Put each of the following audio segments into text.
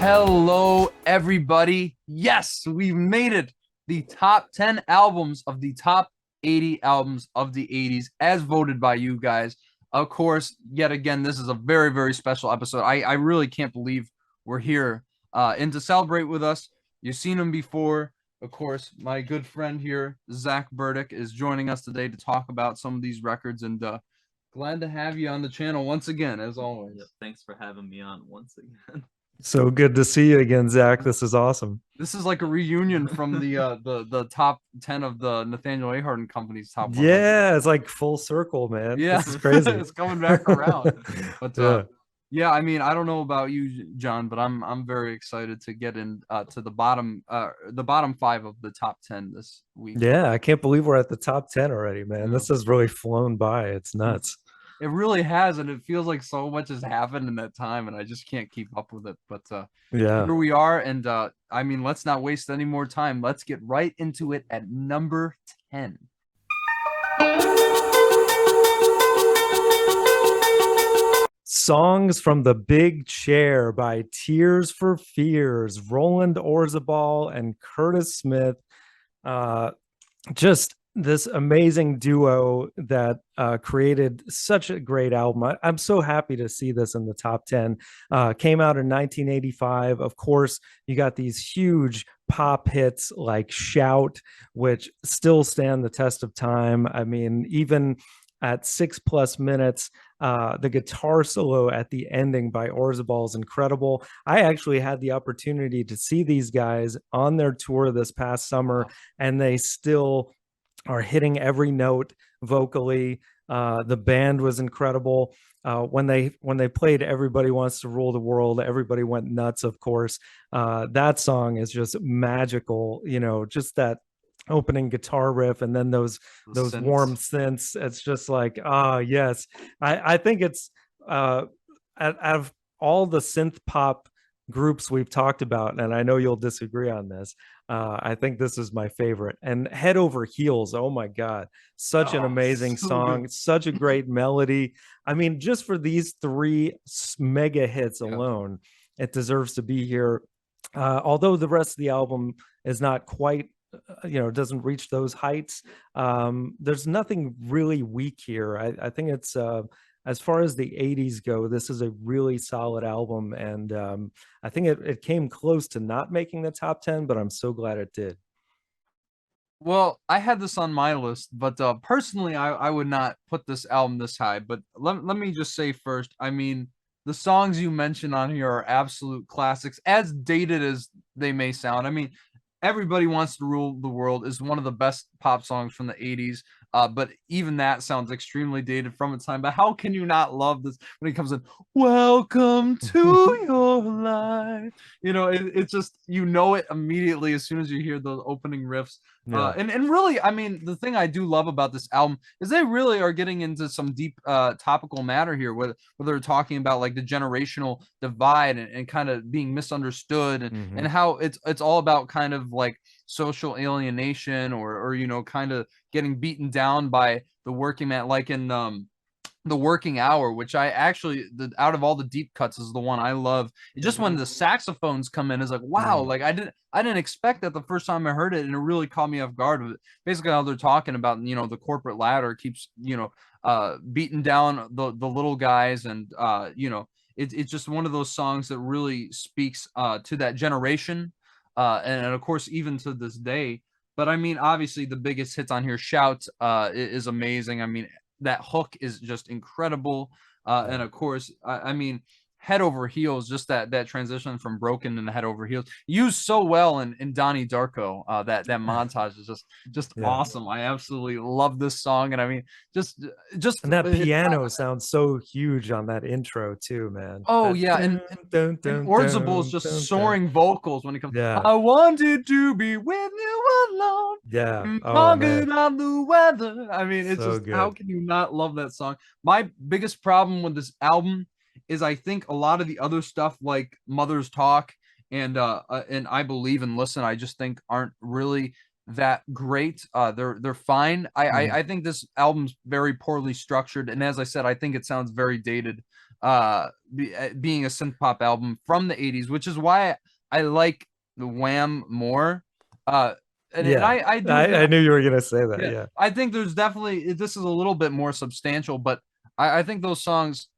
Hello, everybody. Yes, we've made it. The top 10 albums of the top 80 albums of the 80s, as voted by you guys. Of course, yet again, this is a very, very special episode. I really can't believe we're here. And to celebrate with us, you've seen him before. Of course, my good friend here, Zach Burdick, is joining us today to talk about some of these records. And glad to have you on the channel once again, as always. Yep, thanks for having me on once again. So good to see you again, Zach. This is awesome. This is like a reunion from the top 10 of the Nathaniel Ahart and Company's top 100. Yeah, it's like full circle, man. Yeah, this is crazy. It's coming back around. But yeah, I mean, I don't know about you, John, but I'm very excited to get in to the bottom 5 of the top 10 this week. Yeah, I can't believe we're at the top 10 already, man. Yeah. This has really flown by. It's nuts. It really has, and it feels like so much has happened in that time, and I just can't keep up with it. But yeah, here we are, and I mean, let's not waste any more time. Let's get right into it at number 10. Songs from the Big Chair by Tears for Fears, Roland Orzabal and Curtis Smith. Just this amazing duo that created such a great album. I'm so happy to see this in the top 10. Came out in 1985. Of course, you got these huge pop hits like Shout, which still stand the test of time. I mean, even at 6+ minutes, the guitar solo at the ending by Orzabal is incredible. I actually had the opportunity to see these guys on their tour this past summer, and they still are hitting every note vocally. The band was incredible. When they played Everybody Wants to Rule the World, everybody went nuts, of course. That song is just magical, you know, just that opening guitar riff and then those synths. Warm synths. It's just like, yes. I think it's out of all the synth pop groups we've talked about, and I know you'll disagree on this, I think this is my favorite. And Head Over Heels, oh my god, such an amazing song, such a great melody. I mean, just for these 3 mega hits alone, it deserves to be here. Although the rest of the album is not quite, doesn't reach those heights, there's nothing really weak here. I think it's as far as the 80s go, this is a really solid album, and I think it came close to not making the top 10, but I'm so glad it did. Well, I had this on my list, but personally, I would not put this album this high. But let me just say first, I mean, the songs you mentioned on here are absolute classics, as dated as they may sound. I mean, Everybody Wants to Rule the World is one of the best pop songs from the 80s. But even that sounds extremely dated from its time. But how can you not love this when it comes in, welcome to your life? You know, it's just, you know it immediately as soon as you hear the opening riffs. Yeah. And really, I mean, the thing I do love about this album is they really are getting into some deep topical matter here, where they're talking about like the generational divide and kind of being misunderstood, and how it's all about kind of like social alienation, or you know, kind of getting beaten down by the working man, like in The Working Hour, which I actually, out of all the deep cuts, is the one I love. It just, when the saxophones come in, is like, wow, like I didn't expect that the first time I heard it, and it really caught me off guard with it. Basically how they're talking about, you know, the corporate ladder keeps, you know, beating down the little guys, and you know, it's just one of those songs that really speaks to that generation, and of course even to this day. But I mean, obviously the biggest hits on here, Shout, is amazing. I mean, that hook is just incredible. And of course, I mean, Head Over Heels, just that transition from Broken and Head Over Heels, used so well in Donnie Darko. That montage is just awesome. I absolutely love this song, and I mean, just and that piano sounds so huge on that intro too, man. Oh yeah, and Orzabal's just soaring vocals when it comes. Yeah, I wanted to be with you alone. Yeah, talking about the weather. I mean, it's so just good. How can you not love that song? My biggest problem with this album is I think a lot of the other stuff, like Mother's Talk and I Believe and Listen, I just think aren't really that great. They're fine. I think this album's very poorly structured, and as I said, I think it sounds very dated. being a synth pop album from the 80s, which is why I like the Wham more. And Yeah, I do I knew you were gonna say that. yeah, Yeah. I think there's definitely this is a little bit more substantial, but I think those songs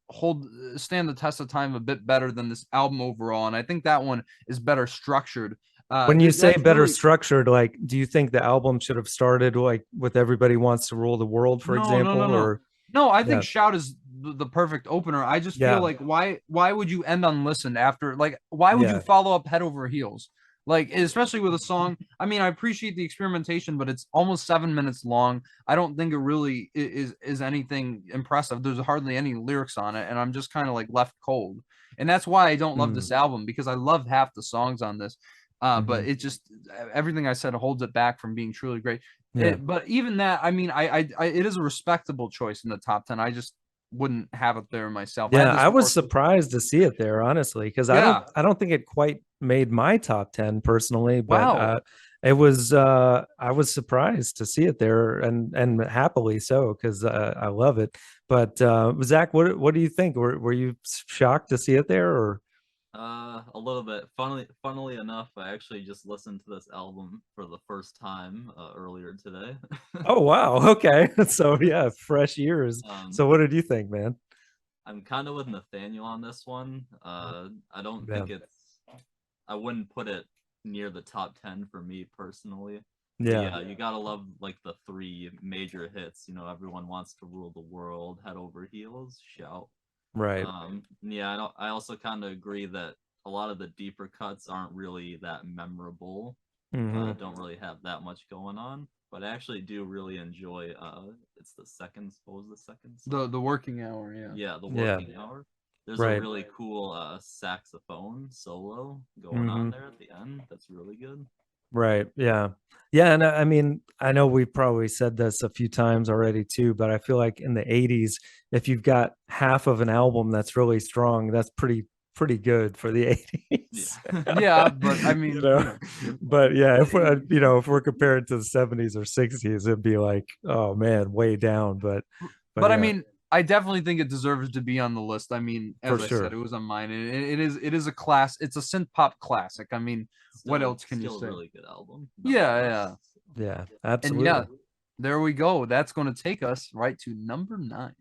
stand the test of time a bit better than this album overall, and I think that one is better structured. When you say That's better really structured, like, do you think the album should have started like with Everybody Wants to Rule the World, for example? no. Or No, I think yeah, Shout is the perfect opener. I just feel yeah, like why would you end on Listen after like why would you yeah. follow up Head Over Heels? Like especially with a song. I mean, I appreciate the experimentation, but it's almost 7 minutes long. I don't think it really is anything impressive. There's hardly any lyrics on it, and I'm just kind of like left cold. And that's why I don't love Mm, this album because I love half the songs on this. But mhm. it just everything I said holds it back from being truly great. Yeah. But even that, I mean, it is a respectable choice in the top 10. I just wouldn't have it there myself. I Yeah, had this I was more, surprised to see it there, honestly, because yeah. I don't think it quite made my top 10 personally, but Wow. it was I was surprised to see it there, and happily so, because I love it. But Zach, what do you think? Were you shocked to see it there, or A little bit. Funnily enough, I actually just listened to this album for the first time earlier today. oh wow, okay. So yeah, fresh ears. So um, what did you think, man? I'm kind of with Nathaniel on this one. I don't Yeah. think I wouldn't put it near the top 10 for me personally. But Yeah. yeah, you gotta love like the three major hits. You know, Everyone Wants to Rule the World, Head Over Heels, Shout. Right. Yeah, I also kind of agree that a lot of the deeper cuts aren't really that memorable. Hmm. Don't really have that much going on. But I actually do really enjoy. It's the second. What was the second song? The working hour, yeah. Yeah, the Yeah. working hour. There's a Right. really cool saxophone solo going on Hmm. there at the end. That's really good. Right. Yeah. Yeah. And I mean, I know we've probably said this a few times already too, but I feel like in the 80s, if you've got half of an album that's really strong, that's pretty good for the 80s. Yeah. Yeah, but I You mean, know, but yeah, if we're, if we're compared to the 70s or 60s, it'd be like, oh man, way down. But but I yeah, mean, I definitely think it deserves to be on the list. I mean, for as I said, sure. it was on mine. And it is a class. It's a synth pop classic. I mean, what else can you Still a say? really good album. Yeah, Nonetheless. yeah. Yeah, And yeah, absolutely. there we go. That's going to take us right to number 9.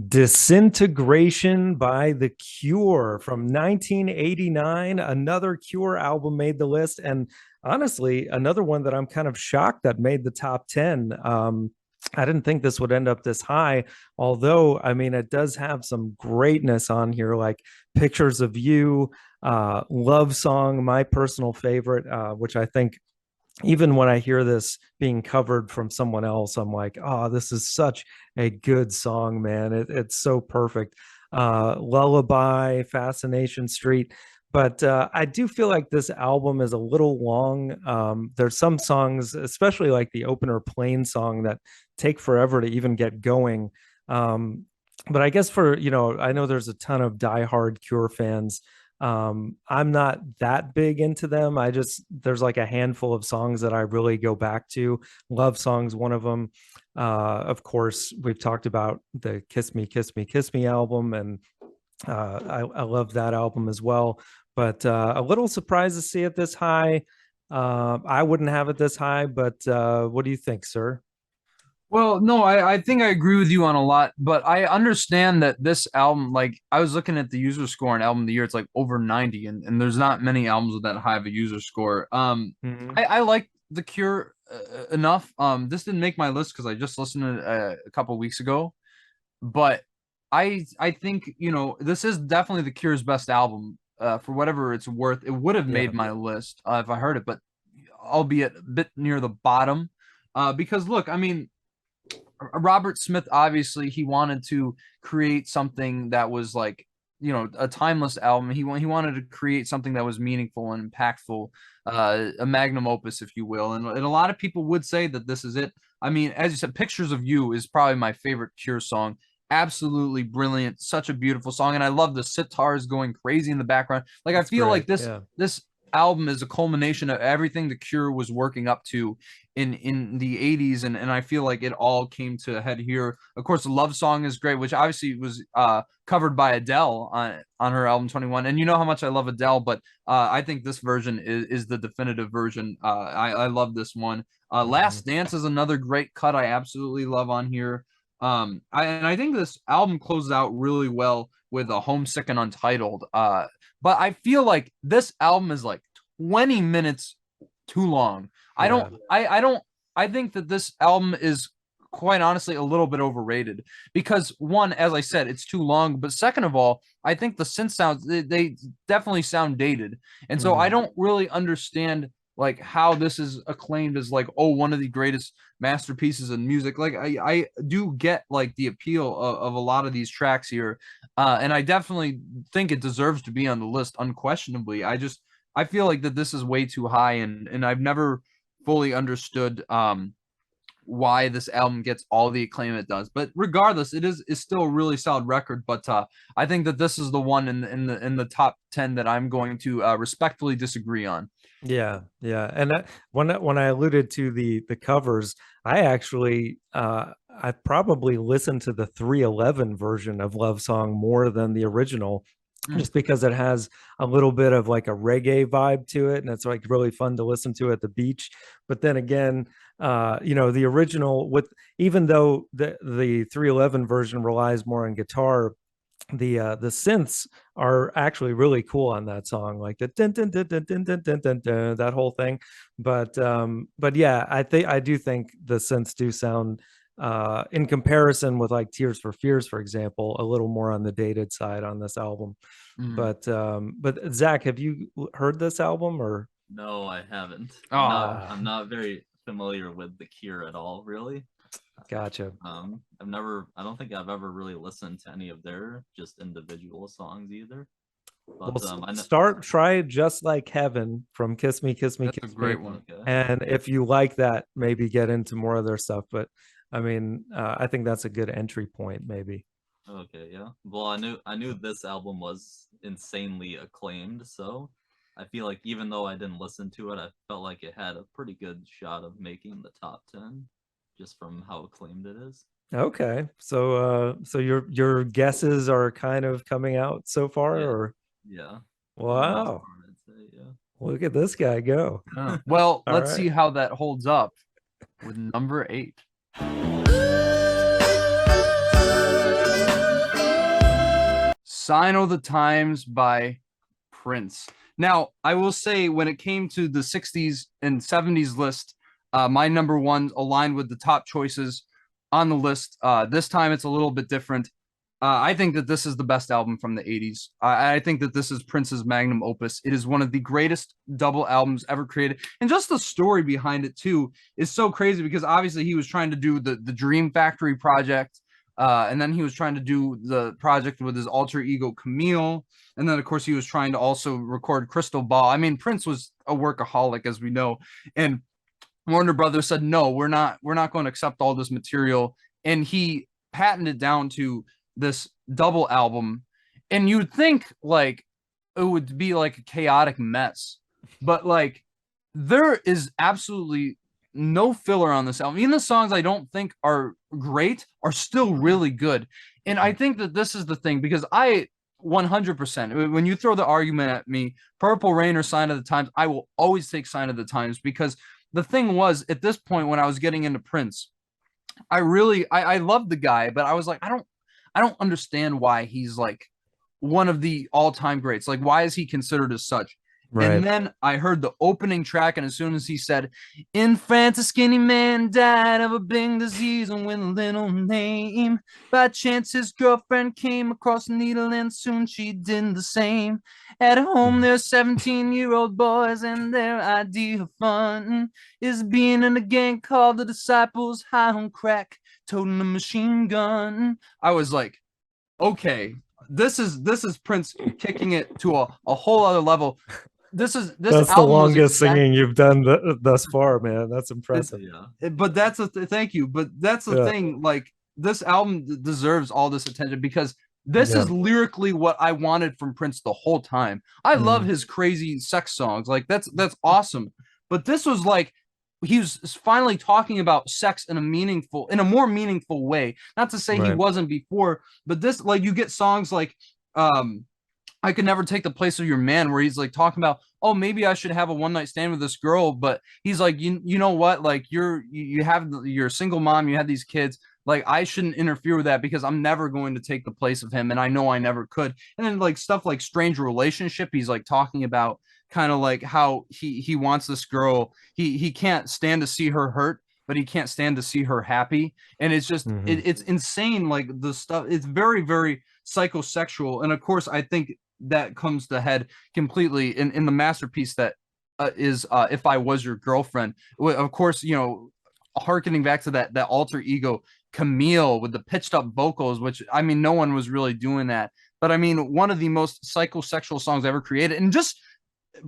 Disintegration by The Cure from 1989. Another Cure album made the list. And honestly, another one that I'm kind of shocked that made the top 10. I didn't think this would end up this high, although, I mean, it does have some greatness on here, like Pictures of You, Love Song, my personal favorite, which I think even when I hear this being covered from someone else, I'm like, oh, this is such a good song, man. It's so perfect. Lullaby, Fascination Street. But I do feel like this album is a little long. There's some songs, especially like the opener Plane song, that take forever to even get going. But I guess for, I know there's a ton of diehard Cure fans. I'm not that big into them. There's like a handful of songs that I really go back to. Love Song's one of them. Of course, we've talked about the Kiss Me, Kiss Me, Kiss Me album, and I love that album as well. But a little surprised to see it this high. I wouldn't have it this high, but what do you think, sir? Well, no, I think I agree with you on a lot, but I understand that this album, like I was looking at the user score on album of the year, it's like over 90, and there's not many albums with that high of a user score. Mhm. I like The Cure enough. This didn't make my list because I just listened to it a couple weeks ago, but I think this is definitely The Cure's best album. For whatever it's worth, it would have Yeah. made my list if I heard it, but albeit a bit near the bottom. Because look, I mean Robert Smith, obviously he wanted to create something that was like a timeless album. He wanted to create something that was meaningful and impactful, a magnum opus, if you will. And a lot of people would say that this is it. I mean, as you said, Pictures of You is probably my favorite Cure song. Absolutely brilliant, such a beautiful song, and I love the sitars going crazy in the background. Like I It's feel great. like this Yeah. this album is a culmination of everything the Cure was working up to in the 80s, and I feel like it all came to a head here. Of course, the Love Song is great, which obviously was covered by Adele on her album 21. And you know how much I love Adele, but I think this version is the definitive version. I love this one. Last Dance is another great cut I absolutely love on here. I think this album closes out really well with a Homesick and Untitled. But I feel like this album is like 20 minutes too long. I think that this album is quite honestly a little bit overrated because one, as I said, it's too long, but second of all, I think the synth sounds they definitely sound dated. And so I don't really understand like how this is acclaimed as like, oh, one of the greatest masterpieces in music. Like I do get like the appeal of a lot of these tracks here. And I definitely think it deserves to be on the list unquestionably. I feel like that this is way too high, and I've never fully understood why this album gets all the acclaim it does. But regardless, it's still a really solid record. But I think that this is the one in the top 10 that I'm going to respectfully disagree on. Yeah, and when I alluded to the covers, I actually I probably listened to the 311 version of Love Song more than the original, just because it has a little bit of like a reggae vibe to it, and it's like really fun to listen to at the beach. But then again, the original, with even though the 311 version relies more on guitar, the synths are actually really cool on that song, like the dun, dun, dun, dun, dun, dun, dun, dun, dun, that whole thing. But yeah, I do think the synths do sound in comparison with like Tears for Fears, for example, a little more on the dated side on this album. But Zach, have you heard this album or? No, I haven't. Oh. I'm not very familiar with the Cure at all, really. Gotcha. I don't think I've ever really listened to any of their just individual songs either. But try Just Like Heaven from Kiss Me, Kiss Me, That's Kiss a great Me. one. And if you like that, maybe get into more of their stuff. But I mean, I think that's a good entry point, maybe. Okay, yeah. Well, I knew this album was insanely acclaimed, so I feel like even though I didn't listen to it, I felt like it had a pretty good shot of making the top 10, just from how acclaimed it is. Okay, so your guesses are kind of coming out so far, Yeah. or? Yeah. Wow. I'd say, yeah. Look at this guy go. Well, let's see how that holds up with number 8. Sign of the Times by Prince. Now, I will say when it came to the 60s and 70s list, my number one aligned with the top choices on the list. This time it's a little bit different. I think that this is the best album from the 80s. I think that this is Prince's magnum opus. It is one of the greatest double albums ever created. And just the story behind it, too, is so crazy because obviously he was trying to do the Dream Factory project. And then he was trying to do the project with his alter ego, Camille. And then, of course, he was trying to also record Crystal Ball. I mean, Prince was a workaholic, as we know. And Warner Brothers said, no, we're not going to accept all this material. And he patented down to this double album. And you'd think, like, it would be like a chaotic mess. But, like, there is absolutely no filler on this album. Even the songs I don't think are great are still really good. And I think that this is the thing, because I 100%, when you throw the argument at me, Purple Rain or Sign of the Times, I will always take Sign of the Times, because the thing was, at this point when I was getting into Prince, I loved the guy, but I was like, I don't understand why he's like one of the all-time greats. Like, why is he considered as such? Right. And then I heard the opening track, and as soon as he said, "In France, a skinny man died of a big disease and with a little name. By chance, his girlfriend came across a needle, and soon she did the same. At home, there's 17-year-old boys, and their idea of fun is being in a gang called the Disciples, high on crack, toting a machine gun." I was like, okay, this is Prince kicking it to a whole other level. That's the longest singing you've done thus far, man. That's impressive. But that's thank you. But that's the thing. Like, this album deserves all this attention because This Yeah. is lyrically what I wanted from Prince the whole time. I love Mm. his crazy sex songs. Like that's awesome. But this was like he was finally talking about sex in a more meaningful way. Not to say he Right. wasn't before, but this, like, you get songs like I could never take the place of your man, where he's like talking about, oh, maybe I should have a one night stand with this girl, but he's like, you know what, like you're a single mom, you have these kids, like I shouldn't interfere with that because I'm never going to take the place of him, and I know I never could. And then like stuff like strange relationship, he's like talking about kind of like how he wants this girl, he can't stand to see her hurt, but he can't stand to see her happy. And it's just Mhm. it's insane, like the stuff, it's very, very psychosexual. And of course I think that comes to head completely in the masterpiece that is If I Was Your Girlfriend. Of course, you know, harkening back to that alter ego Camille with the pitched up vocals, which I mean, no one was really doing that. But I mean, one of the most psychosexual songs ever created. And just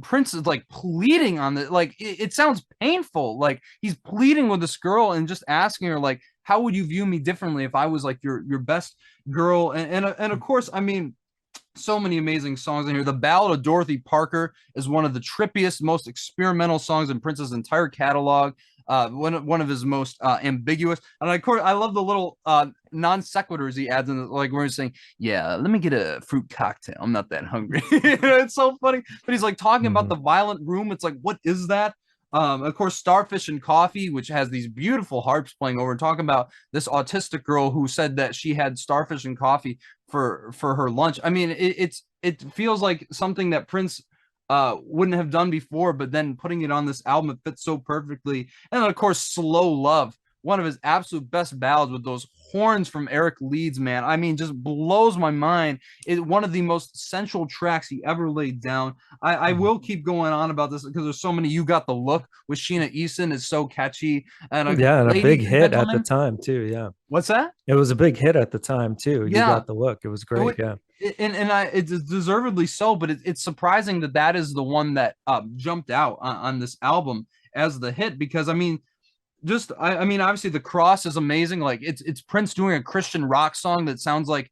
Prince is like pleading on the, like it sounds painful. Like he's pleading with this girl and just asking her, like, how would you view me differently if I was like your best girl? And of course, I mean, so many amazing songs in here. The Ballad of Dorothy Parker is one of the trippiest, most experimental songs in Prince's entire catalog. One of his most ambiguous, and of course, I love the little non sequiturs he adds in, like where he's saying, "Yeah, let me get a fruit cocktail. I'm not that hungry." It's so funny, but he's like talking about Mhm. the violent room. It's like, what is that? Of course, Starfish and Coffee, which has these beautiful harps playing over, and talking about this autistic girl who said that she had starfish and coffee for her lunch. I mean, it feels like something that Prince wouldn't have done before, but then putting it on this album, it fits so perfectly. And then, of course, Slow Love, one of his absolute best ballads with those horns from Eric Leeds, man. I mean, just blows my mind. It's one of the most sensual tracks he ever laid down. I Mhm. will keep going on about this because there's so many. You Got the Look with Sheena Easton is so catchy. And Yeah, and a big Ladies and hit at the Gentlemen, time too. Yeah, what's that? it was a big hit at the time too. You Yeah. Got the Look. It was It great. would, Yeah. it's deservedly so, but it's surprising that that is the one that jumped out on this album as the hit, because I mean, just I mean, obviously The Cross is amazing. Like it's Prince doing a Christian rock song that sounds like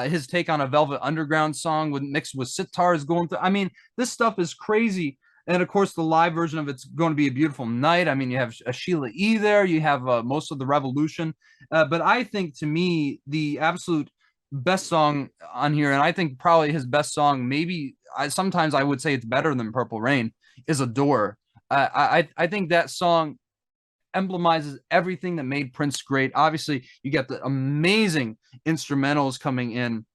his take on a Velvet Underground song with mixed with sitars going through. I mean, this stuff is crazy. And of course, the live version of it's going to be a beautiful night. I mean, you have a Sheila E. there, you have most of the Revolution, but I think, to me, the absolute best song on here, and I think probably his best song, maybe sometimes I would say it's better than Purple Rain, is Adore. I think that song emblemizes everything that made Prince great. Obviously, you get the amazing instrumentals coming in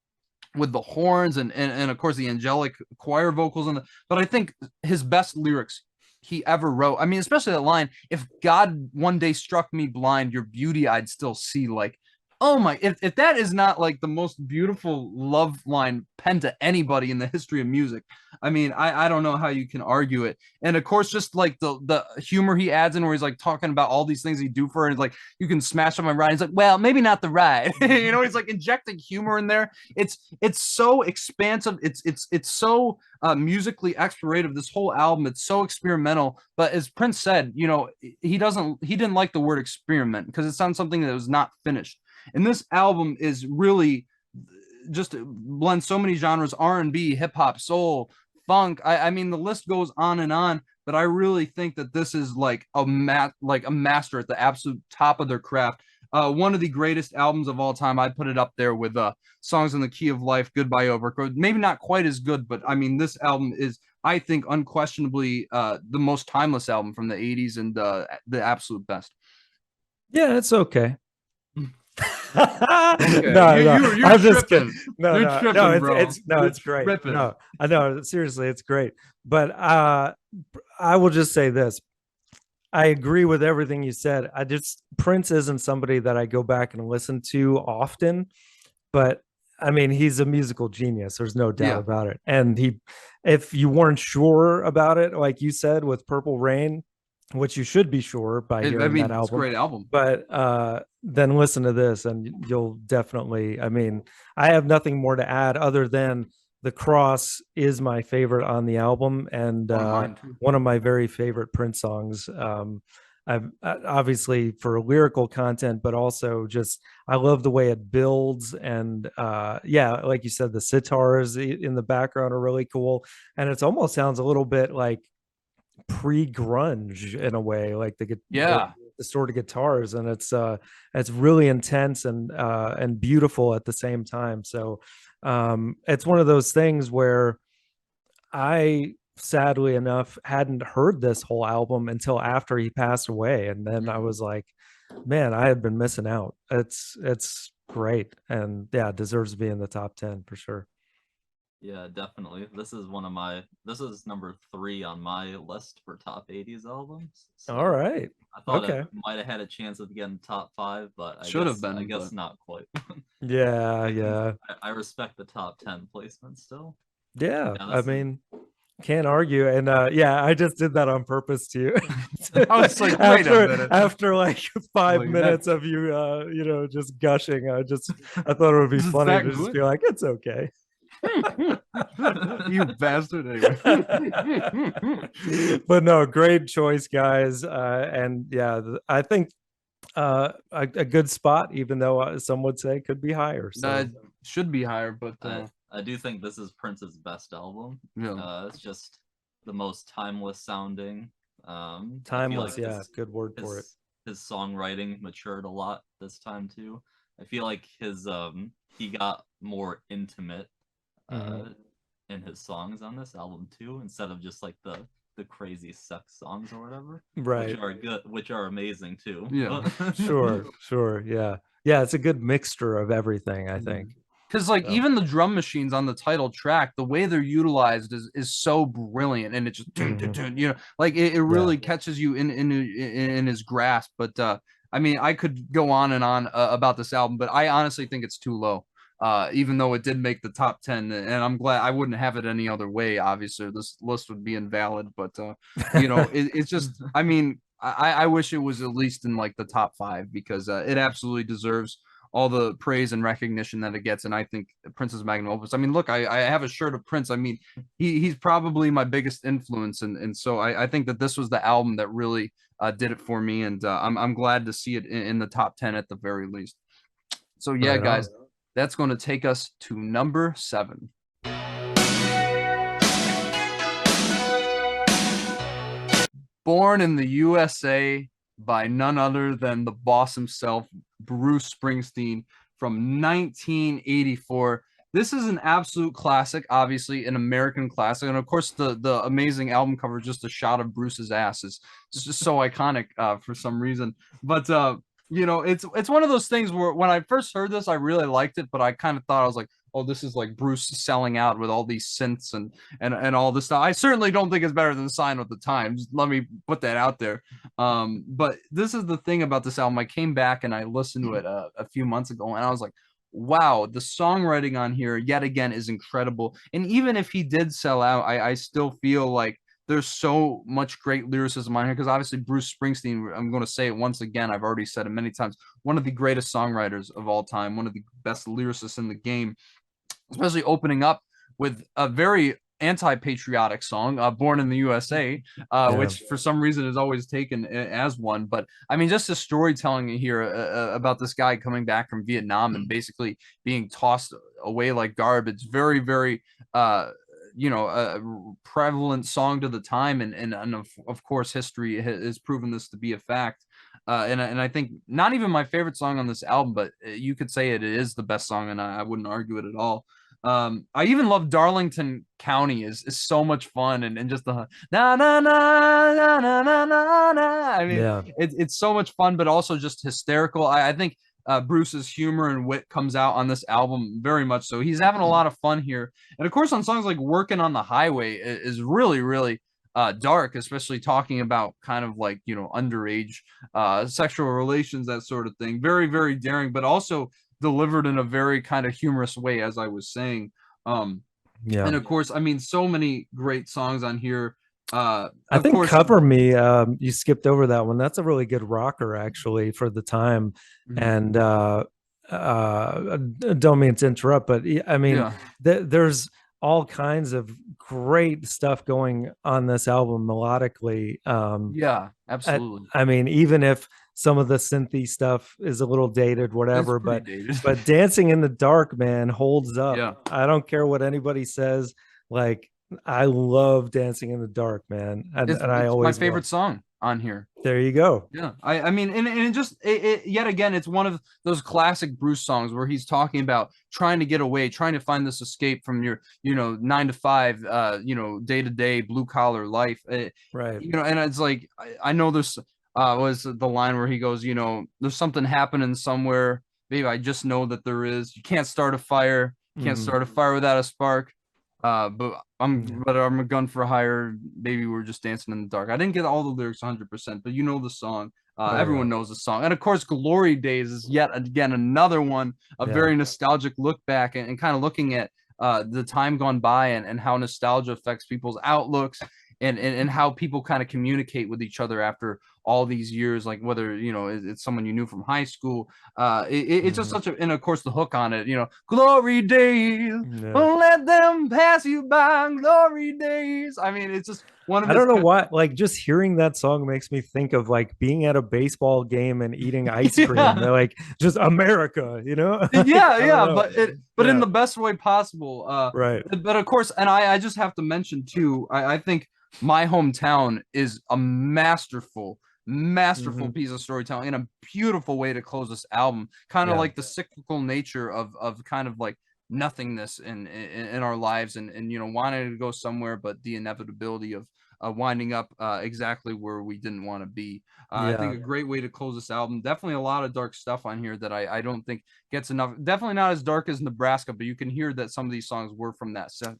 with the horns and of course the angelic choir vocals but I think his best lyrics he ever wrote. I mean, especially that line, "If God one day struck me blind, your beauty I'd still see." Like, oh my, if that is not like the most beautiful love line penned to anybody in the history of music, I mean, I don't know how you can argue it. And of course, just like the humor he adds in, where he's like talking about all these things he do for her, and he's like, you can smash up my ride. He's like, well, maybe not the ride. You know, he's like injecting humor in there. It's so expansive. It's so musically explorative. This whole album, it's so experimental. But as Prince said, you know, he didn't like the word experiment because it sounds something that was not finished. And this album is really just blends so many genres: R&B, hip hop, soul, funk. I mean, the list goes on and on. But I really think that this is like like a master at the absolute top of their craft. One of the greatest albums of all time. I'd put it up there with Songs in the Key of Life, Goodbye Overcrowed. Maybe not quite as good, but I mean, this album is, I think, unquestionably the most timeless album from the 80s, and the absolute best. Yeah, it's okay. Okay, No, you're I'm just tripping. kidding. No, You're no, tripping, no. bro. You're It's great. tripping. No, I know. Seriously, it's great. But I will just say this: I agree with everything you said. Prince isn't somebody that I go back and listen to often, but I mean, he's a musical genius. There's no doubt Yeah. about it. And if you weren't sure about it, like you said with Purple Rain, which you should be sure by hearing I mean, that it's a album, great album. but then listen to this and you'll definitely, I mean, I have nothing more to add other than The Cross is my favorite on the album, and Mine too. one of my very favorite Prince songs. obviously for lyrical content, but also just I love the way it builds. And yeah, like you said, the sitars in the background are really cool, and it almost sounds a little bit like pre-grunge in a way, like Yeah. the sort of guitars, and it's really intense and beautiful at the same time. So it's one of those things where I sadly enough hadn't heard this whole album until after he passed away, and then I was like, man, I had been missing out. It's great, and yeah, deserves to be in the top 10 for sure. Yeah, definitely. This is number 3 on my list for top 80s albums. So All right. I thought Okay. it might have had a chance of getting top 5, but Should have I been, guess but not quite. Yeah, yeah. I respect the top 10 placement still. Yeah. Yeah, I this is, mean, can't argue. And yeah, I just did that on purpose too. I was like, wait a minute. After like 5 Like, minutes of you just gushing, I thought it would be Is funny that to just good? be like, it's okay. You bastard. Anyway. But no, great choice, guys. And yeah, I think a good spot, even though some would say could be higher. So That should be higher, but I do think this is Prince's best album. yeah. It's just the most timeless sounding. I feel timeless, like yeah, good word for it. his songwriting matured a lot this time too. I feel like he got more intimate in his songs on this album too, instead of just like the crazy sex songs or whatever, Right. which are good, which are amazing too. Yeah. Sure, yeah, it's a good mixture of everything, I think. Because like So. even the drum machines on the title track, the way they're utilized is so brilliant, and it just like it really catches you in his grasp. But I mean, I could go on and on about this album, but I honestly think it's too low. Even though it did make the top 10, and I'm glad. I wouldn't have it any other way. Obviously, this list would be invalid. But it's just, I mean, I wish it was at least in like the top 5, because it absolutely deserves all the praise and recognition that it gets. And I think Prince's Magnum Opus. I mean, look, I have a shirt of Prince. I mean, he's probably my biggest influence, and so I think that this was the album that really did it for me, and I'm glad to see it in the top 10 at the very least. So yeah, Right guys, on. that's going to take us to number 7. Born in the USA by none other than the boss himself, Bruce Springsteen, from 1984. This is an absolute classic, obviously an American classic, and of course the amazing album cover, just a shot of Bruce's ass, is just so iconic for some reason. But it's one of those things where when I first heard this, I really liked it, but I kind of thought, I was like, oh, this is like Bruce selling out with all these synths and all this stuff. I certainly don't think it's better than Sign of the Times. Let me put that out there. But this is the thing about this album. I came back and I listened to it a few months ago, and I was like, wow, the songwriting on here yet again is incredible. And even if he did sell out, I still feel like there's so much great lyricism on here, because obviously Bruce Springsteen, I'm going to say it once again, I've already said it many times, one of the greatest songwriters of all time, one of the best lyricists in the game, especially opening up with a very anti-patriotic song, Born in the USA, which for some reason is always taken as one. But I mean, just the storytelling here about this guy coming back from Vietnam and basically being tossed away like garbage. Very, very a prevalent song to the time, and of course history has proven this to be a fact. And I think not even my favorite song on this album, but you could say it is the best song, and I wouldn't argue it at all. I even love Darlington County is so much fun, and just the na na na na na na na na. I mean, it's so much fun, but also just hysterical. I think Bruce's humor and wit comes out on this album very much so. He's having a lot of fun here, and of course on songs like Working on the Highway is really, really dark, especially talking about kind of like underage sexual relations, that sort of thing. Very, very daring, but also delivered in a very kind of humorous way, as I was saying. And of course, I mean, so many great songs on here. I think Cover Me, you skipped over that one. That's a really good rocker, actually, for the time. And don't mean to interrupt, but I mean, there's all kinds of great stuff going on this album melodically. Yeah, absolutely. I mean, even if some of the synthy stuff is a little dated, whatever, It's pretty dated. but Dancing in the Dark, man, holds up. Yeah. I don't care what anybody says. Like, I love Dancing in the Dark, man, and It's I my always favorite will. song on here. There you go. Yeah, I mean, and it just yet again, it's one of those classic Bruce songs where he's talking about trying to get away, trying to find this escape from your, 9 to 5, day to day blue collar life, Right. and it's like I know there's was the line where he goes, there's something happening somewhere, babe. I just know that there is. You can't start a fire, can't Mhm. start a fire without a spark. But Yeah. I'm a gun for hire. Baby, we're just dancing in the dark. I didn't get all the lyrics 100%, but you know the song. Oh, Everyone yeah. knows the song, and of course, "Glory Days" is yet again another one, a Yeah. very nostalgic look back and kind of looking at the time gone by and how nostalgia affects people's outlooks and how people kind of communicate with each other after all these years, like whether it's someone you knew from high school. It's just Mhm. such a, and of course the hook on it, glory days, Yeah. won't let them pass you by, glory days. I mean, it's just one of I his don't know why, like, just hearing that song makes me think of like being at a baseball game and eating ice cream. yeah. They're like, just America, you know? Yeah, I don't yeah, know. but in Yeah. the best way possible. Right. But of course, and I just have to mention too, I think My Hometown is a masterful Mhm. piece of storytelling and a beautiful way to close this album. Kind of Yeah. like the cyclical nature of kind of like nothingness in our lives and wanting to go somewhere, but the inevitability of winding up exactly where we didn't want to be. I think Yeah. a great way to close this album. Definitely a lot of dark stuff on here that I don't think gets enough. Definitely not as dark as Nebraska, but you can hear that some of these songs were from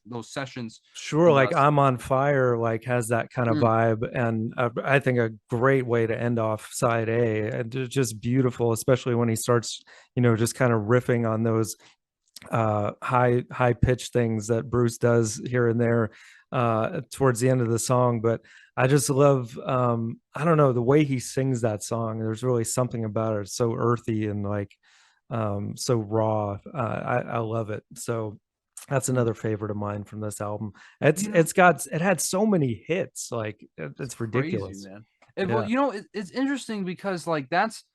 those sessions. Sure, And like I'm on Fire, like has that kind of mm, vibe, and I think a great way to end off side A, and just beautiful, especially when he starts, just kind of riffing on those high pitch things that Bruce does here and there towards the end of the song. But I just love, I don't know, the way he sings that song. There's really something about it. It's so earthy and like so raw. I love it. So that's mm. another favorite of mine from this album. It's You know, it had so many hits, like it's crazy, ridiculous. man. Well, Yeah. it's interesting because like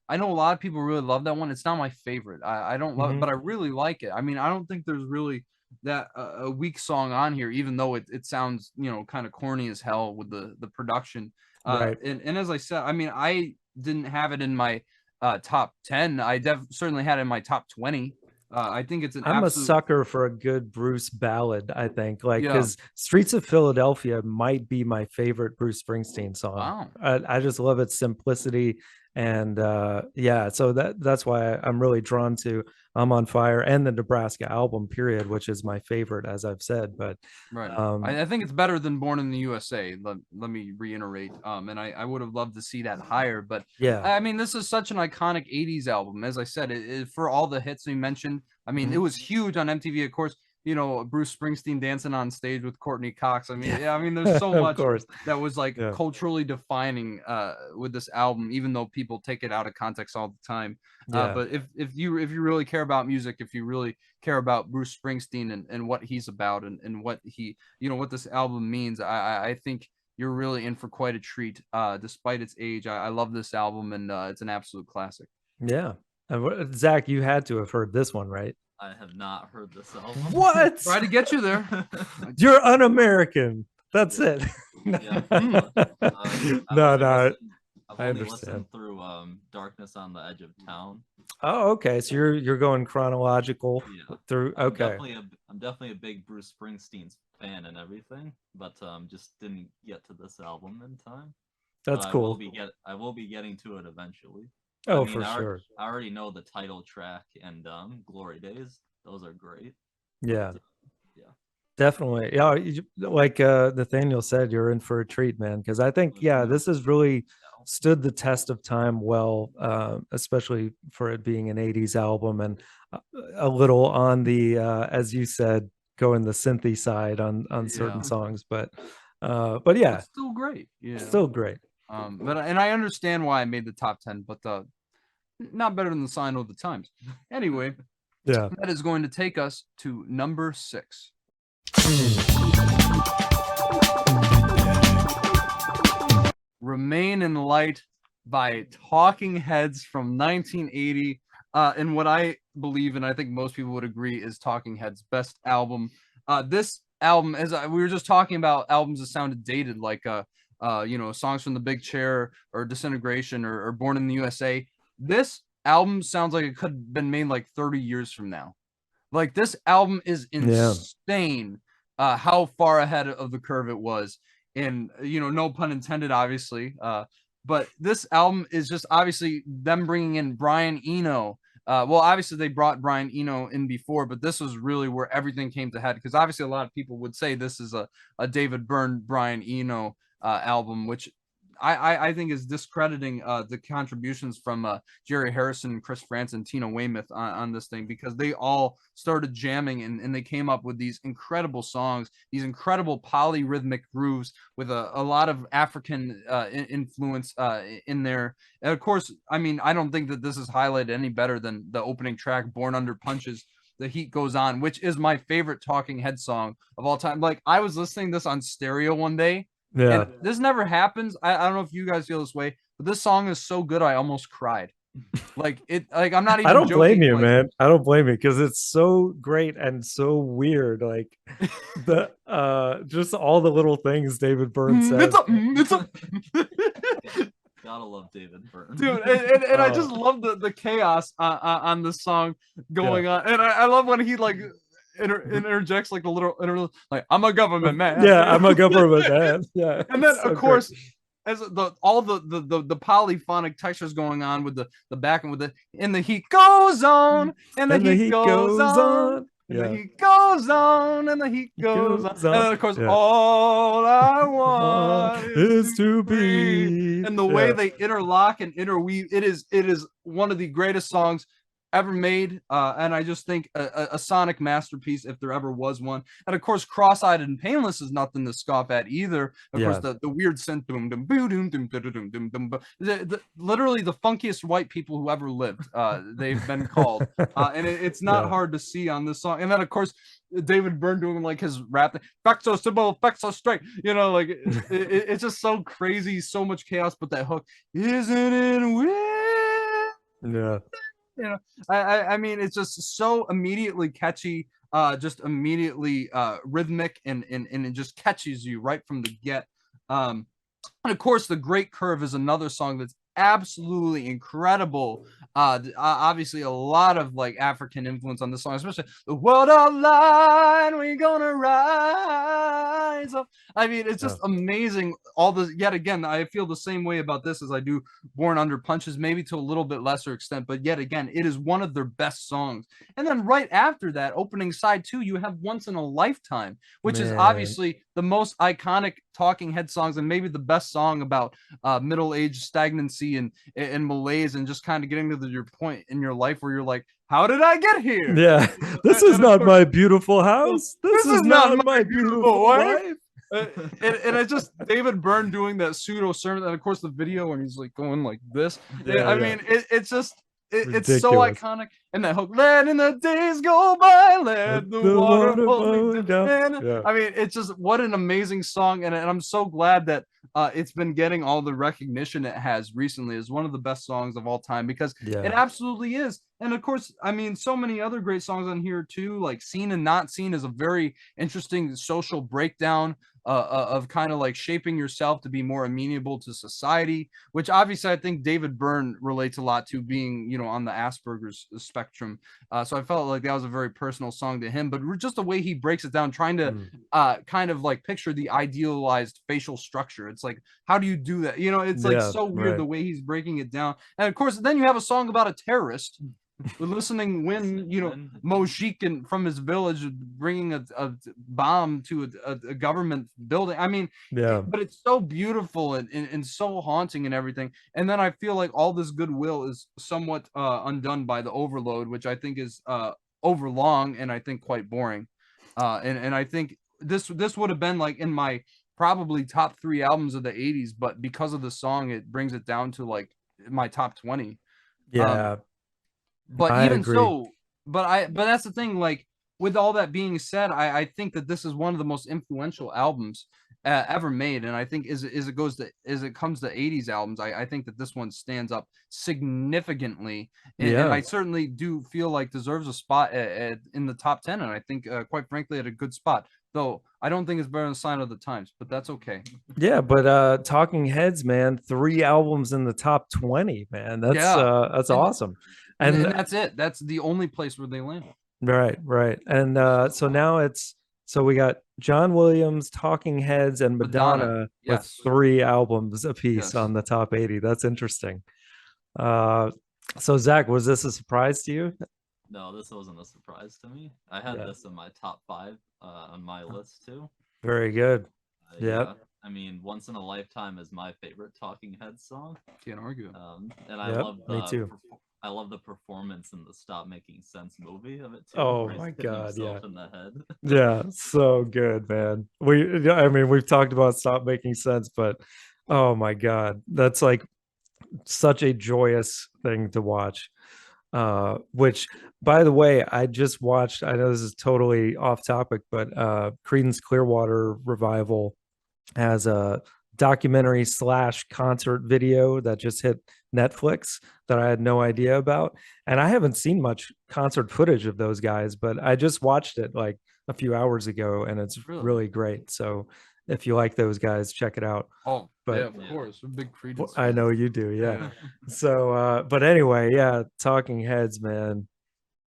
I know a lot of people really love that one. It's not my favorite. I don't love it, Mhm. but I really like it. I mean, I don't think there's really that a weak song on here, even though it sounds kind of corny as hell with the production. Right. And as I said, I mean, I didn't have it in my top 10. I certainly had it in my top 20. I think it's an I'm a absolute sucker for a good Bruce ballad, I think, like yeah. because Streets of Philadelphia might be my favorite Bruce Springsteen song. Wow. I just love its simplicity. And yeah, so that's why I'm really drawn to I'm on Fire and the Nebraska album, period, which is my favorite, as I've said. But Right. um, I think it's better than Born in the USA. Let me reiterate. And I would have loved to see that higher, but yeah. I mean, this is such an iconic 80s album. As I said, for all the hits we mentioned, I mean, it Mhm. was huge on MTV. Of course, Bruce Springsteen dancing on stage with Courtney Cox. I mean, Yeah, yeah, I mean, there's so of much course. that was like Yeah. culturally defining with this album, even though people take it out of context all the time. Yeah. But if you really care about music, if you really care about Bruce Springsteen and what he's about and what he what this album means, I think you're really in for quite a treat. Despite its age, I love this album and it's an absolute classic. Yeah. Zach, you had to have heard this one, right? I have not heard this album. What? Try to get you there. You're un-American. That's it. Yeah. No, I've only no, listened, I've I only understand. listened through Darkness on the Edge of Town. Oh, okay. So you're going chronological Yeah. through. I'm Okay. definitely a big Bruce Springsteen fan and everything, but just didn't get to this album in time. That's But cool. I will be getting to it eventually. Oh, I mean, for sure. I already know the title track and Glory Days. Those are great. Yeah. Yeah. Definitely. Yeah, like Nathaniel said, you're in for a treat, man. Because I think, yeah, Mhm. this has really stood the test of time well, especially for it being an 80s album and a little on the, as you said, going the synthy side on certain Yeah, songs. But yeah, it's still great. still great. But and I understand why I made the top 10, but not better than the Sign of the Times. Anyway, Yeah. that is going to take us to number 6. Remain in Light by Talking Heads from 1980. And what I believe, and I think most people would agree, is Talking Heads' best album. This album, we were just talking about albums that sounded dated, like songs from The Big Chair or Disintegration or Born in the USA. This album sounds like it could have been made like 30 years from now. Like, this album is insane. How far ahead of the curve it was, and no pun intended, obviously. But this album is just obviously them bringing in Brian Eno. Well, obviously they brought Brian Eno in before, but this was really where everything came to head, because obviously a lot of people would say this is a David Byrne, Brian Eno album, which I think is discrediting the contributions from Jerry Harrison, Chris Frantz, and Tina Weymouth on this thing, because they all started jamming and they came up with these incredible songs, these incredible polyrhythmic grooves with a lot of African influence in there. And of course, I mean, I don't think that this is highlighted any better than the opening track, Born Under Punches. The Heat Goes On, which is my favorite Talking Head song of all time. Like, I was listening to this on stereo one day. Yeah. And this never happens. I don't know if you guys feel this way, but this song is so good I almost cried. Like, I'm not even I don't joking. blame you, like, man. I don't blame you, because it's so great and so weird. Like the just all the little things David Byrne says. Gotta love David Byrne. Dude, and I just love the chaos on the song going on. And I love when he like interjects like the little like, I'm a government man. Yeah, I'm a government man. Yeah. And then so of course great. as all the polyphonic textures going on with the back and with the heat goes on and the heat goes on. And the heat goes on, and the heat goes on. And then, of course, all I want is to breathe. And the way they interlock and interweave, it is one of the greatest songs ever made, and I just think a sonic masterpiece if there ever was one. And of course, Cross-Eyed and Painless is nothing to scoff at either. Of course, the weird synth literally the funkiest white people who ever lived, they've been called, and it's not hard to see on this song. And then of course David Byrne doing like his rap thing, back so simple, back so straight, like it's just so crazy, so much chaos. But that hook, isn't it weird? I mean, it's just so immediately catchy, just immediately rhythmic, and it just catches you right from the get. And of course, The Great Curve is another song that's absolutely incredible. Obviously a lot of like African influence on this song, especially the world online, we gonna rise up. I mean, it's just amazing. All the yet again, I feel the same way about this as I do Born Under Punches, maybe to a little bit lesser extent, but yet again, it is one of their best songs. And then right after that, opening side 2, you have Once in a Lifetime, which is obviously the most iconic Talking Head songs, and maybe the best song about middle-aged stagnancy and malaise, and just kind of getting to your point in your life where you're like, how did I get here? Yeah, this is not my beautiful house. This is not my beautiful wife. And it's just David Byrne doing that pseudo sermon, and of course the video when he's like going like this. I mean, it's just it's so iconic. And that hook, letting the days go by, let the water flow down. I mean, it's just what an amazing song, and I'm so glad that it's been getting all the recognition it has recently as one of the best songs of all time, because it absolutely is. And of course, I mean, so many other great songs on here too, like Seen and Not Seen is a very interesting social breakdown of kind of like shaping yourself to be more amenable to society, which obviously I think David Byrne relates a lot to, being, on the Asperger's spectrum. So I felt like that was a very personal song to him, but just the way he breaks it down, trying to kind of like picture the idealized facial structure. It's like, how do you do that? It's like so weird the way he's breaking it down. And of course, then you have a song about a terrorist. We're listening when Mojik and from his village bringing a bomb to a government building. I mean, but it's so beautiful and so haunting and everything. And then I feel like all this goodwill is somewhat undone by the overload, which I think is overlong and I think quite boring. And I think this would have been like in my probably top 3 albums of the 80s, but because of the song, it brings it down to like my top 20. Yeah. But I even agree. so, but that's the thing, like with all that being said, I think that this is one of the most influential albums ever made, and I think as it comes to 80s albums, I think that this one stands up significantly, and I certainly do feel like deserves a spot in the top 10, and I think quite frankly at a good spot. Though I don't think it's better than Sign of the Times, but that's okay. Yeah, but Talking Heads, man, 3 albums in the top 20, man. That's awesome. And that's it. That's the only place where they land. Right. And so now so we got John Williams, Talking Heads, and Madonna with 3 albums apiece on the top 80. That's interesting. So Zach, was this a surprise to you? No, this wasn't a surprise to me. I had this in my top 5 on my list too. Very good. Yeah. I mean, Once in a Lifetime is my favorite Talking Heads song. Can't argue. And I love me too. I love the performance in the Stop Making Sense movie of it too. Oh my god, yeah. In the head. Yeah, so good, man. We've talked about Stop Making Sense, but oh my god, that's like such a joyous thing to watch. Which, by the way, I just watched, I know this is totally off topic, but Creedence Clearwater Revival has a documentary / concert video that just hit Netflix that I had no idea about. And I haven't seen much concert footage of those guys, but I just watched it like a few hours ago, and it's really great. So if you like those guys, check it out. Oh, but of course, we're big Creedence. I know you do, yeah. So but anyway, yeah, Talking Heads, man,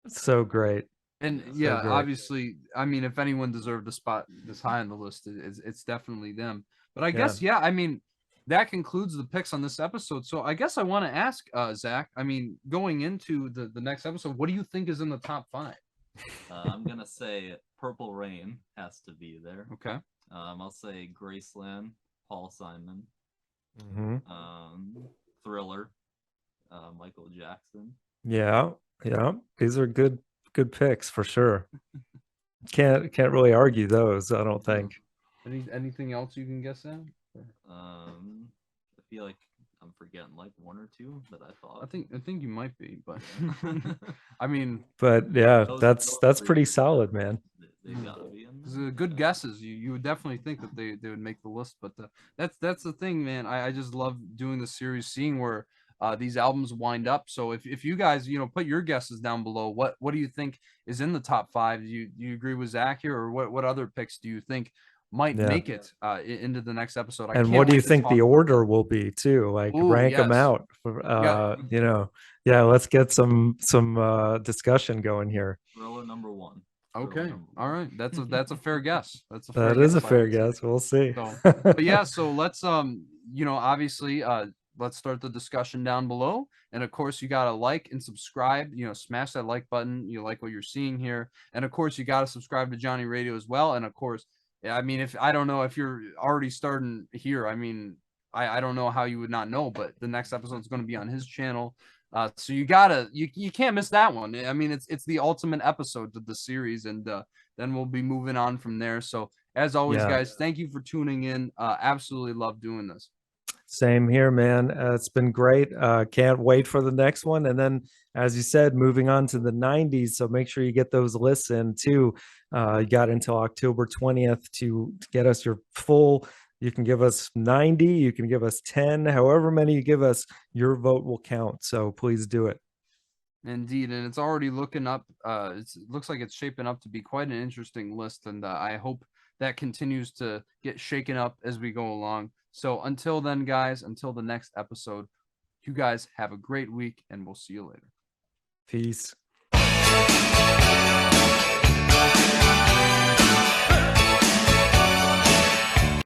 so great. And obviously, I mean, if anyone deserved a spot this high on the list, it's definitely them. But I guess, I mean, that concludes the picks on this episode. So I guess I want to ask Zach, I mean, going into the next episode, what do you think is in the top 5? I'm gonna say Purple Rain has to be there. Okay. I'll say Graceland, Paul Simon. Thriller, Michael Jackson. Yeah. These are good picks for sure. Can't really argue those, I don't think. Anything else you can guess at? I feel like I'm forgetting like 1 or 2 that I thought. I think you might be, but I mean, but yeah, that's pretty solid, man. They gotta be in there. Good guesses. You would definitely think that they would make the list, but that's the thing, man. I just love doing the series, seeing where these albums wind up. So if you guys put your guesses down below, what do you think is in the top 5? Do you agree with Zach here, or what other picks do you think might make it into the next episode? And what do you think the order will be too? Like, rank them out for, let's get some discussion going here. Thriller number 1. Okay. All right. That's a fair guess. That is a fair guess. We'll see. But yeah, so let's obviously let's start the discussion down below. And of course, you gotta like and subscribe, smash that like button. You like what you're seeing here. And of course, you gotta subscribe to Johnny Radio as well. And of course, I mean, I don't know if you're already starting here. I mean, I don't know how you would not know, but the next episode is going to be on his channel. So you can't miss that one. I mean, it's the ultimate episode of the series, and then we'll be moving on from there. So as always, guys, thank you for tuning in. Absolutely love doing this. Same here, man. It's been great. Can't wait for the next one. And then, as you said, moving on to the 90s. So make sure you get those lists in too. You got until October 20th to get us your full. You can give us 90, you can give us 10, however many you give us, your vote will count. So please do it. Indeed, and it's already looking up. It looks like it's shaping up to be quite an interesting list, and I hope that continues to get shaken up as we go along. So until then, guys, until the next episode, you guys have a great week, and we'll see you later. Peace.